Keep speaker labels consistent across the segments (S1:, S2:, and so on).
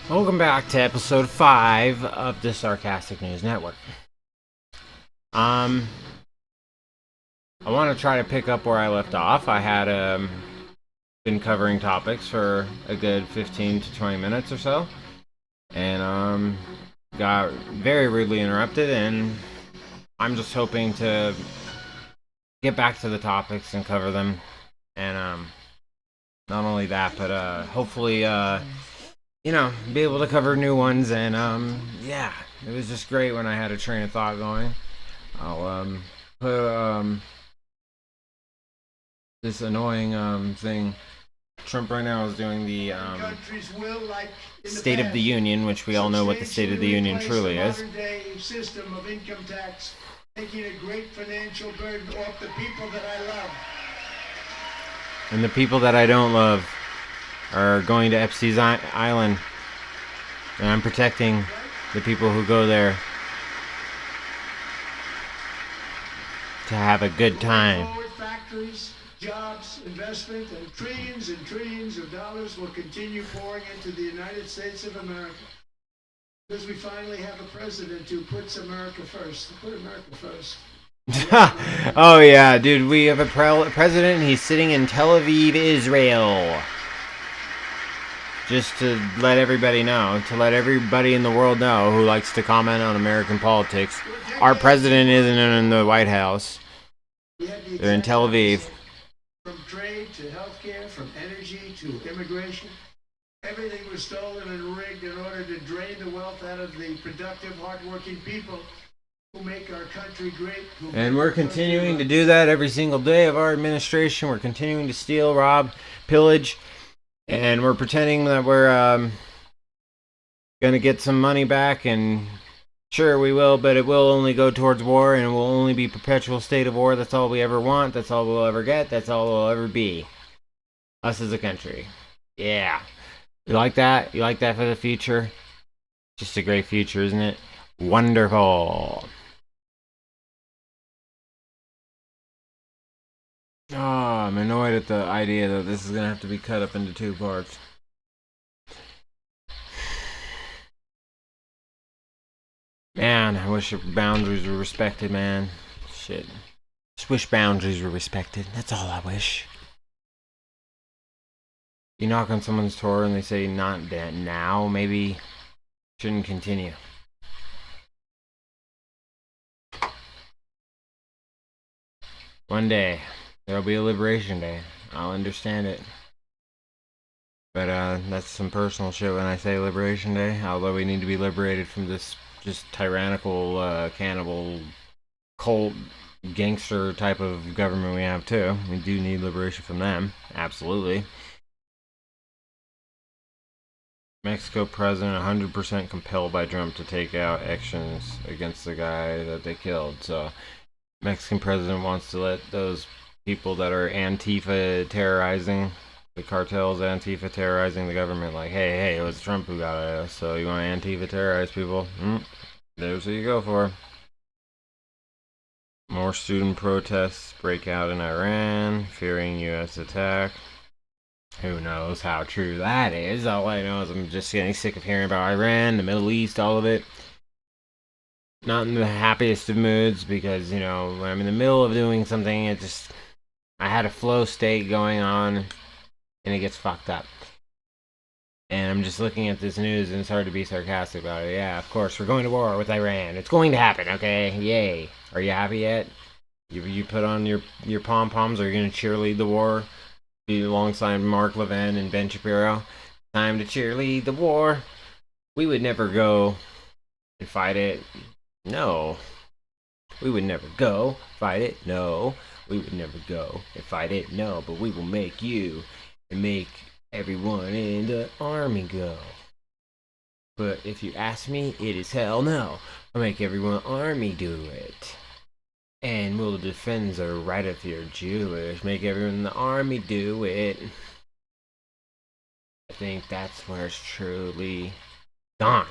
S1: Welcome back to episode 5 of the Sarcastic News Network. I want to try to pick up where I left off. I had been covering topics for a good 15 to 20 minutes or so, and got very rudely interrupted, and I'm just hoping to get back to the topics and cover them, and not only that, but hopefully be able to cover new ones. And yeah, it was just great when I had a train of thought going. I'll put this annoying thing. Trump right now is doing the State of the Union, which we all know what the State of the Union truly is.
S2: System of income tax, making a great financial burden off the people that I love.
S1: And the people that I don't love are going to Epstein's Island, and I'm protecting the people who go there to have a good time.
S2: Factories, jobs, investment, and trillions of dollars will continue pouring into the United States of America. Because we finally have a president who puts America first. Put America first.
S1: Oh yeah, dude, we have a president, and he's sitting in Tel Aviv, Israel. Just to let everybody know, to let everybody in the world know who likes to comment on American politics, our president isn't in the White House. They're in Tel Aviv.
S2: From trade to healthcare, from energy to immigration, everything was stolen and rigged in order to drain the wealth out of the productive, hardworking people who make our country great.
S1: And we're continuing to do that every single day of our administration. We're continuing to steal, rob, pillage, and we're pretending that we're going to get some money back, and sure we will, but it will only go towards war, and it will only be perpetual state of war. That's all we ever want. That's all we'll ever get. That's all we'll ever be. Us as a country. Yeah. You like that? You like that for the future? Just a great future, isn't it? Wonderful. Oh, I'm annoyed at the idea that this is going to have to be cut up into 2 parts. Man, I wish boundaries were respected, man. Shit. Just wish boundaries were respected. That's all I wish. You knock on someone's door and they say, not that now, maybe shouldn't continue. One day, there'll be a liberation day. I'll understand it. But that's some personal shit when I say liberation day. Although we need to be liberated from this just tyrannical, cannibal, cult, gangster type of government we have too. We do need liberation from them. Absolutely. Mexico president 100% compelled by Trump to take out actions against the guy that they killed. So Mexican president wants to let those people that are Antifa terrorizing the cartels, Antifa terrorizing the government, like, hey, it was Trump who got at us, so you want Antifa terrorize people? There's what you go for. More student protests break out in Iran, fearing U.S. attack. Who knows how true that is? All I know is I'm just getting sick of hearing about Iran, the Middle East, all of it. Not in the happiest of moods, because, when I'm in the middle of doing something, I had a flow state going on, and it gets fucked up. And I'm just looking at this news, and it's hard to be sarcastic about it. Yeah, of course, we're going to war with Iran. It's going to happen, okay? Yay. Are you happy yet? You put on your pom-poms? Are you going to cheerlead the war? Be alongside Mark Levin and Ben Shapiro? Time to cheerlead the war. We would never go and fight it. No. We would never go fight it. No. We would never go and fight it. No. But we will make you and make everyone in the army go. But if you ask me, it is hell no. I'll make everyone in the army do it. And we'll defend the right if you're Jewish. Make everyone in the army do it. I think that's where it's truly gone.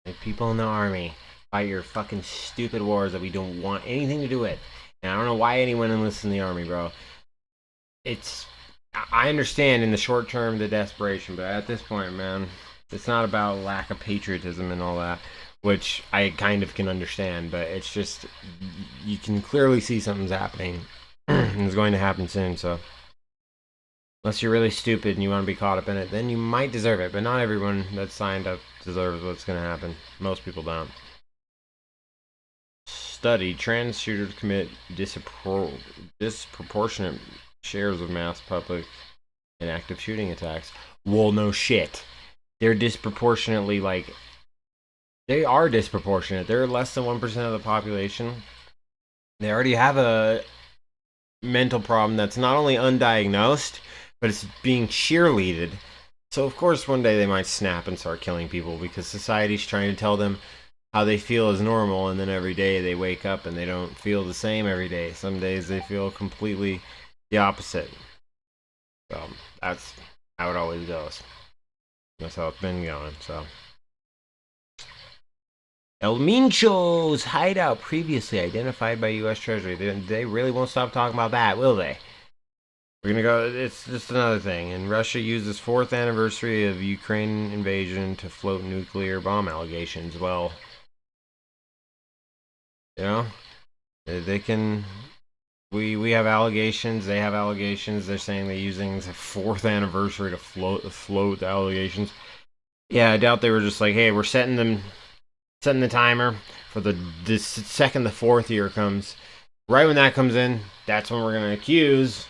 S1: Like, people in the army, fight your fucking stupid wars that we don't want anything to do with. And I don't know why anyone enlists in the army, bro. It's I understand in the short term the desperation, but at this point, man, it's not about lack of patriotism and all that, which I kind of can understand, but it's just you can clearly see something's happening and it's going to happen soon. So unless you're really stupid and you want to be caught up in it, then you might deserve it. But not everyone that's signed up deserves what's going to happen. Most people don't. Study: trans shooters commit disproportionate shares of mass public and active shooting attacks. Well, no shit. They're disproportionately like they are disproportionate. They're less than 1% of the population. They already have a mental problem that's not only undiagnosed, but it's being cheerleaded. So of course one day they might snap and start killing people because society's trying to tell them how they feel is normal, and then every day they wake up and they don't feel the same every day. Some days they feel completely the opposite. So that's how it always goes. That's how it's been going. So El Mincho's hideout previously identified by U.S. Treasury. They really won't stop talking about that, will they? We're gonna go. It's just another thing. And Russia used this 4th anniversary of Ukraine invasion to float nuclear bomb allegations. Well, you know, they can. We have allegations. They have allegations. They're saying they're using the 4th anniversary to float the allegations. Yeah, I doubt they were just like, hey, we're setting the timer for the second the 4th year comes. Right when that comes in, that's when we're gonna accuse.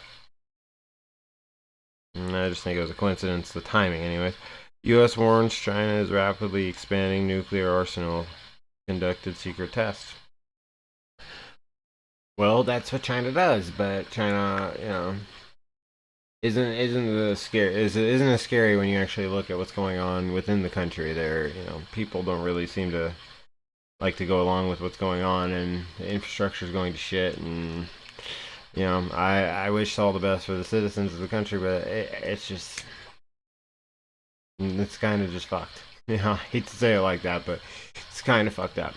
S1: And I just think it was a coincidence, the timing, anyways. U.S. warns China is rapidly expanding nuclear arsenal. Conducted secret tests. Well, that's what China does, but China, isn't it scary when you actually look at what's going on within the country? There, people don't really seem to like to go along with what's going on, and the infrastructure is going to shit, and I wish all the best for the citizens of the country, but it's kind of just fucked. I hate to say it like that, but it's kind of fucked up.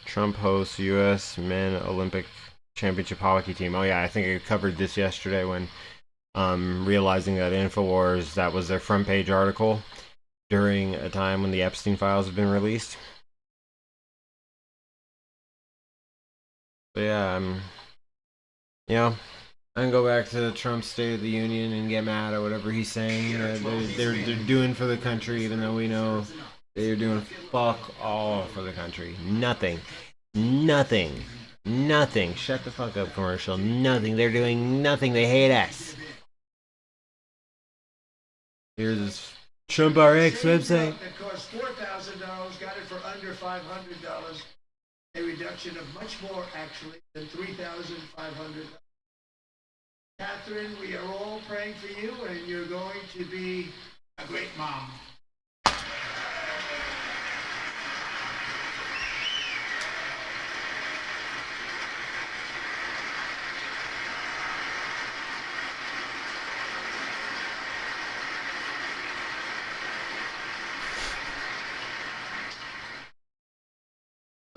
S1: Trump hosts U.S. Men Olympic Championship hockey team. Oh yeah, I think I covered this yesterday when realizing that Infowars, that was their front page article during a time when the Epstein files have been released. But yeah, I can go back to Trump's State of the Union and get mad at whatever he's saying. They're doing for the country, even though we know they're doing fuck all for the country. Nothing. Nothing. Nothing. Shut the fuck up, commercial. Nothing. They're doing nothing. They hate us. Here's this Trump RX website.
S2: It cost $4,000, got it for under $500. A reduction of much more, actually, than $3,500. Catherine, we are all praying for you, and you're going to be a great mom.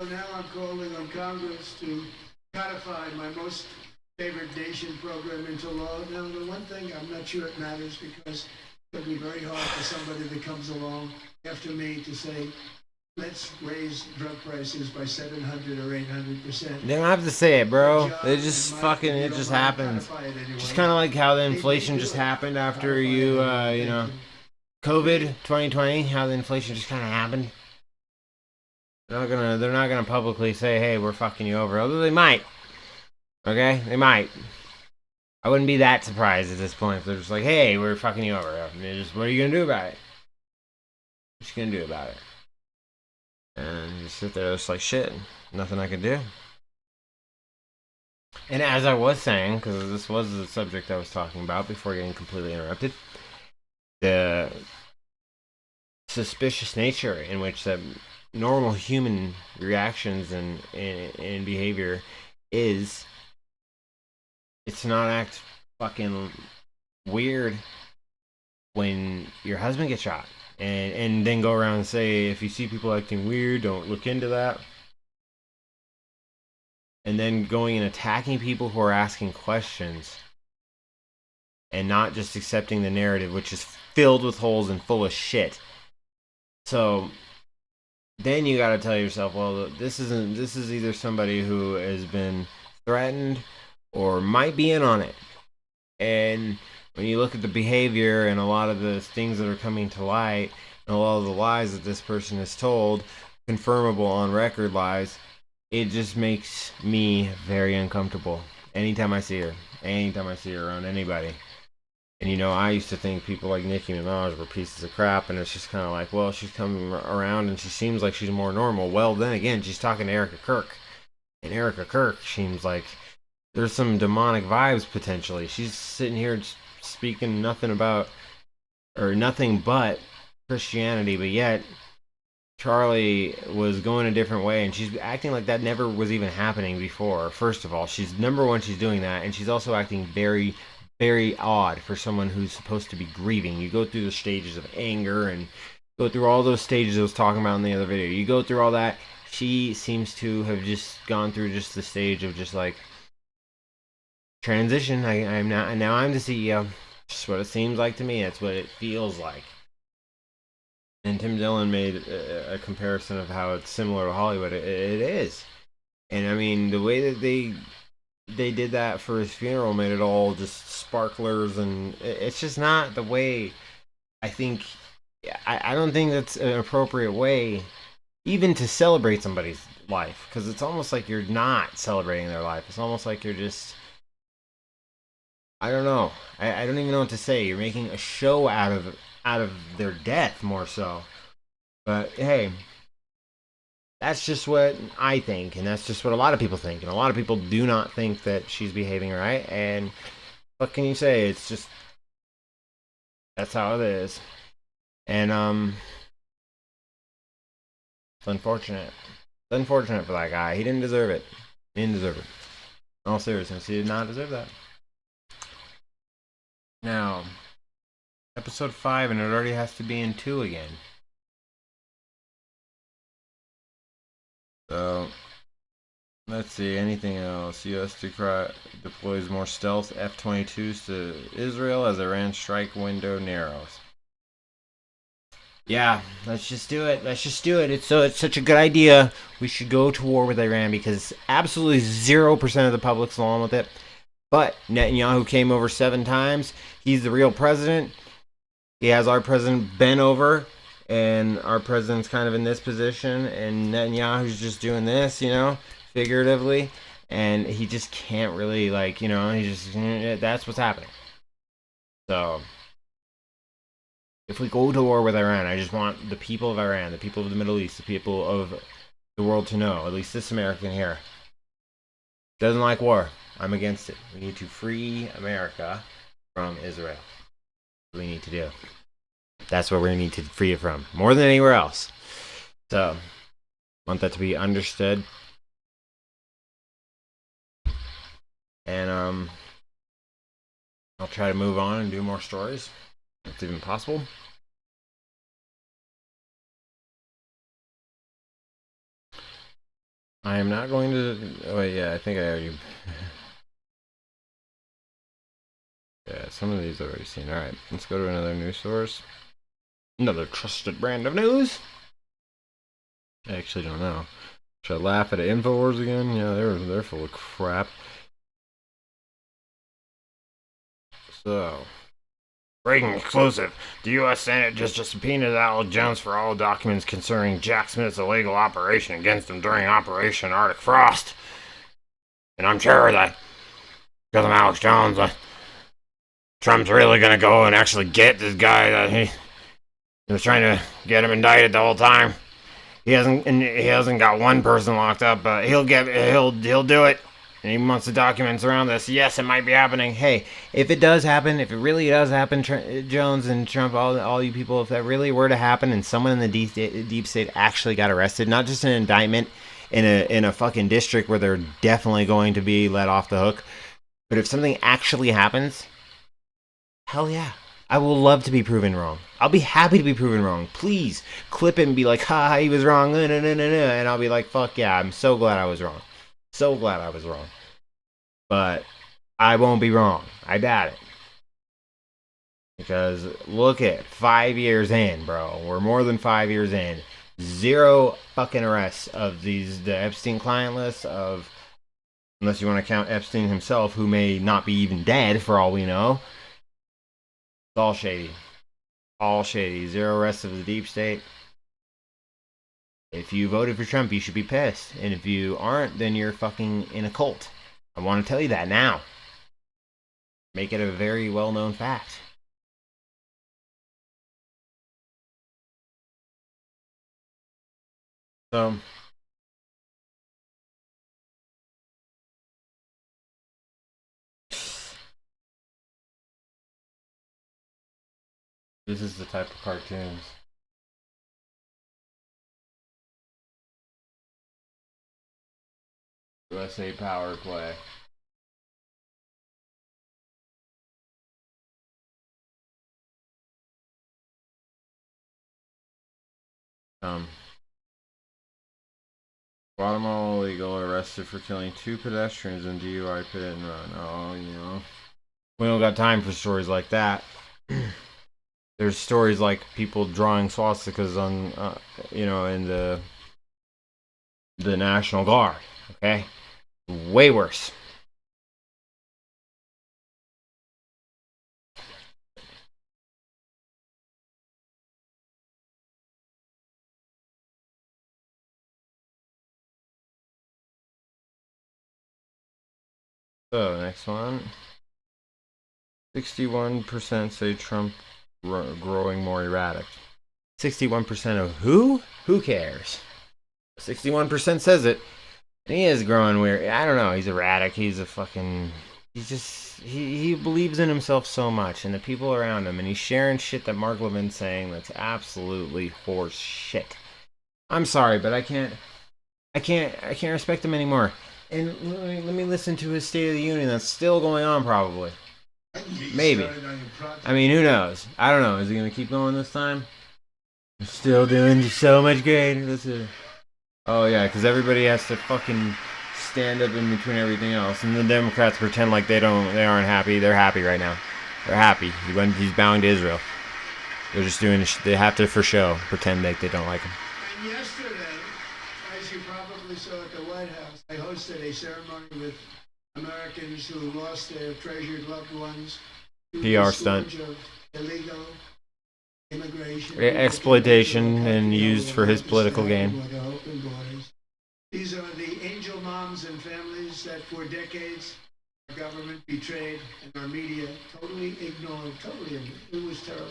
S2: So now I'm calling on Congress to codify my most favored nation program into law. Now, the one thing I'm not sure it matters, because it'll be very hard for somebody that comes along after me to say, let's raise drug prices by 700 or 800%.
S1: They don't have to say it, bro. They just fucking, it just happens. Just kind of like how the inflation just happened after COVID 2020, how the inflation just kind of happened. They're not gonna publicly say, hey, we're fucking you over. Although they might. Okay? They might. I wouldn't be that surprised at this point if they're just like, hey, we're fucking you over. What are you gonna do about it? What you gonna do about it? And you sit there just like, shit, nothing I can do. And as I was saying, because this was the subject I was talking about before getting completely interrupted, the suspicious nature in which the normal human reactions and behavior is, it's not act fucking weird when your husband gets shot and then go around and say, if you see people acting weird, don't look into that. and then going and attacking people who are asking questions and not just accepting the narrative, which is filled with holes and full of shit. So then you got to tell yourself, well, this is either somebody who has been threatened or might be in on it. And when you look at the behavior and a lot of the things that are coming to light and a lot of the lies that this person has told, confirmable on record lies, it just makes me very uncomfortable anytime I see her around anybody. And, you know, I used to think people like Nicki Minaj were pieces of crap, and it's just kind of like, well, she's coming around and she seems like she's more normal. Well, then again, she's talking to Erica Kirk. And Erica Kirk seems like there's some demonic vibes potentially. She's sitting here speaking nothing but Christianity, but yet Charlie was going a different way, and she's acting like that never was even happening before. First of all, she's doing that, and she's also acting very, very odd for someone who's supposed to be grieving. You go through the stages of anger and go through all those stages I was talking about in the other video. You go through all that. She seems to have just gone through just the stage of just like transition. I'm the CEO. Just what it seems like to me. That's what it feels like. And Tim Dillon made a comparison of how it's similar to Hollywood. It is. And I mean, the way that they did that for his funeral made it all just sparklers, and it's just not the way I think. I don't think that's an appropriate way even to celebrate somebody's life, because it's almost like you're not celebrating their life. It's almost like you're just, I don't know. I don't even know what to say. You're making a show out of their death more so. But hey, that's just what I think, and that's just what a lot of people think, and a lot of people do not think that she's behaving right. And what can you say? It's just, that's how it is. And it's unfortunate. It's unfortunate for that guy. He didn't deserve it. He didn't deserve it. In all seriousness, he did not deserve that. Now, episode 5, and it already has to be in 2 again. So, let's see, anything else? U.S. deploys more stealth F-22s to Israel as Iran's strike window narrows. Yeah, let's just do it. It's such a good idea. We should go to war with Iran because absolutely 0% of the public's along with it. But Netanyahu came over 7 times. He's the real president. He has our president bent over, and our president's kind of in this position, and Netanyahu's just doing this, figuratively, and he just can't really, that's what's happening. So, if we go to war with Iran, I just want the people of Iran, the people of the Middle East, the people of the world to know, at least this American here, doesn't like war. I'm against it. We need to free America from Israel. That's what we need to do. That's what we need to free it from, more than anywhere else. So, I want that to be understood. And I'll try to move on and do more stories. If it's even possible. I am not going to. Oh yeah, I think I already. Yeah, some of these I've already seen. All right, let's go to another news source. Another trusted brand of news. I actually don't know. Should I laugh at InfoWars again? Yeah, they're full of crap. So, breaking exclusive. The U.S. Senate just subpoenaed Alex Jones for all documents concerning Jack Smith's illegal operation against him during Operation Arctic Frost. And I'm sure that, because I'm Alex Jones, Trump's really going to go and actually get this guy that he was trying to get him indicted the whole time. He hasn't got one person locked up, but he'll do it. And he wants the documents around this. Yes, it might be happening. Hey, if it does happen, if it really does happen, Jones and Trump, all you people, if that really were to happen and someone in the deep state actually got arrested, not just an indictment in a fucking district where they're definitely going to be let off the hook, but if something actually happens, hell yeah. I will love to be proven wrong. I'll be happy to be proven wrong. Please clip it and be like, ha, he was wrong, and I'll be like, fuck yeah, I'm so glad I was wrong. So glad I was wrong. But I won't be wrong. I doubt it. Because look at 5 years in, bro. We're more than 5 years in. 0 fucking arrests of the Epstein client list of, unless you want to count Epstein himself, who may not be even dead for all we know. It's all shady. All shady. 0 arrests of the deep state. If you voted for Trump, you should be pissed. And if you aren't, then you're fucking in a cult. I want to tell you that now. Make it a very well-known fact. So, this is the type of cartoons. USA Power Play. Guatemala illegal arrested for killing 2 pedestrians in DUI pit and run. Oh, you know. We don't got time for stories like that. There's stories like people drawing swastikas on, in the National Guard. Okay? Way worse. So, next one. 61% say Trump growing more erratic. 61% of who? Who cares? 61% says it. And he is growing weird. I don't know. He's erratic. He's a fucking... He's just... He believes in himself so much and the people around him. And he's sharing shit that Mark Levin's saying that's absolutely horse shit. I'm sorry, but I can't respect him anymore. And let me listen to his State of the Union that's still going on probably. Maybe. I mean, who knows? I don't know. Is he going to keep going this time? We're still doing so much great. Oh, yeah, because everybody has to fucking stand up in between everything else. And the Democrats pretend like they aren't happy. They're happy right now. They're happy. He's bowing to Israel. They're just doing they have to, for show, pretend like they don't like him.
S2: And yesterday, as you probably saw at the White House, I hosted a ceremony with Americans who lost their treasured loved ones to
S1: PR
S2: the
S1: stunt.
S2: scourge of illegal immigration,
S1: exploitation, and used for his political gain.
S2: These are the angel moms and families that for decades our government betrayed and our media totally ignored. It was terrible.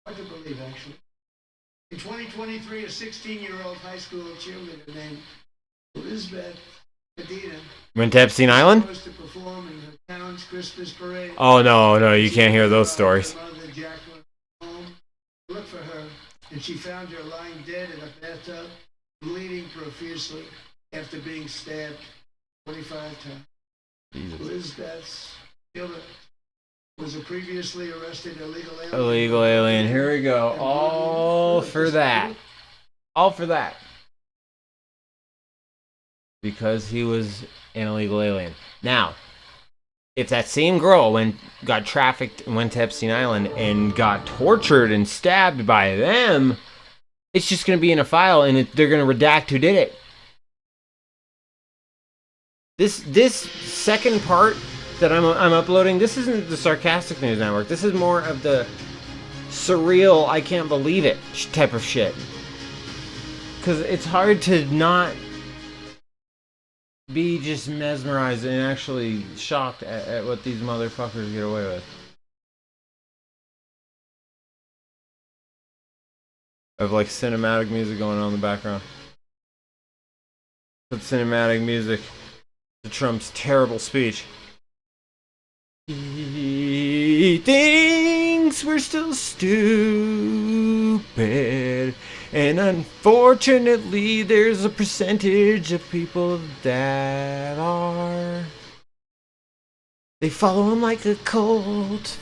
S2: Hard to believe, actually. In 2023, a 16-year-old high school cheerleader named Elizabeth Medina
S1: went to Epstein Island?
S2: was to perform in her town's Christmas parade.
S1: Oh, no, you can't hear those stories.
S2: Looked for her, and she found her lying dead in a bathtub, bleeding profusely after being stabbed 25 times.
S1: Jesus.
S2: Elizabeth's killer was a previously arrested illegal alien.
S1: Illegal alien. Here we go. All for that. All for that. Because he was an illegal alien. Now, if that same girl got trafficked and went to Epstein Island and got tortured and stabbed by them, it's just going to be in a file and they're going to redact who did it. This second part that I'm uploading, this isn't the Sarcastic News Network. This is more of the surreal, I can't believe it type of shit. Because it's hard to not be just mesmerized and actually shocked at what these motherfuckers get away with. Of like cinematic music going on in the background. Put cinematic music to Trump's terrible speech. He thinks we're still stupid. And unfortunately, there's a percentage of people that are. They follow him like a cult.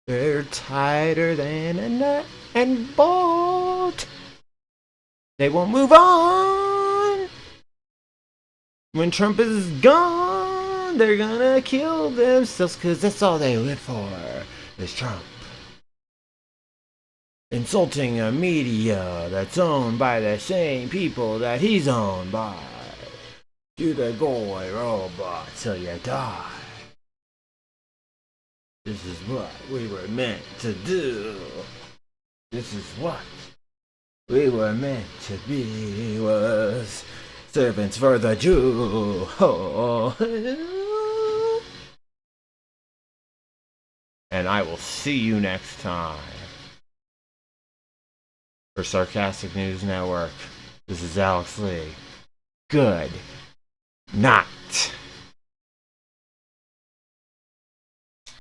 S1: They're tighter than a nut and bolt. They won't move on When Trump is gone, they're gonna kill themselves, cause that's all they live for, is Trump. Insulting a media that's owned by the same people that he's owned by. Do the boy robot till you die. This is what we were meant to do. This is what we were meant to be, was servants for the Jew. And I will see you next time. For Sarcastic News Network, this is Alex Lee. Good night.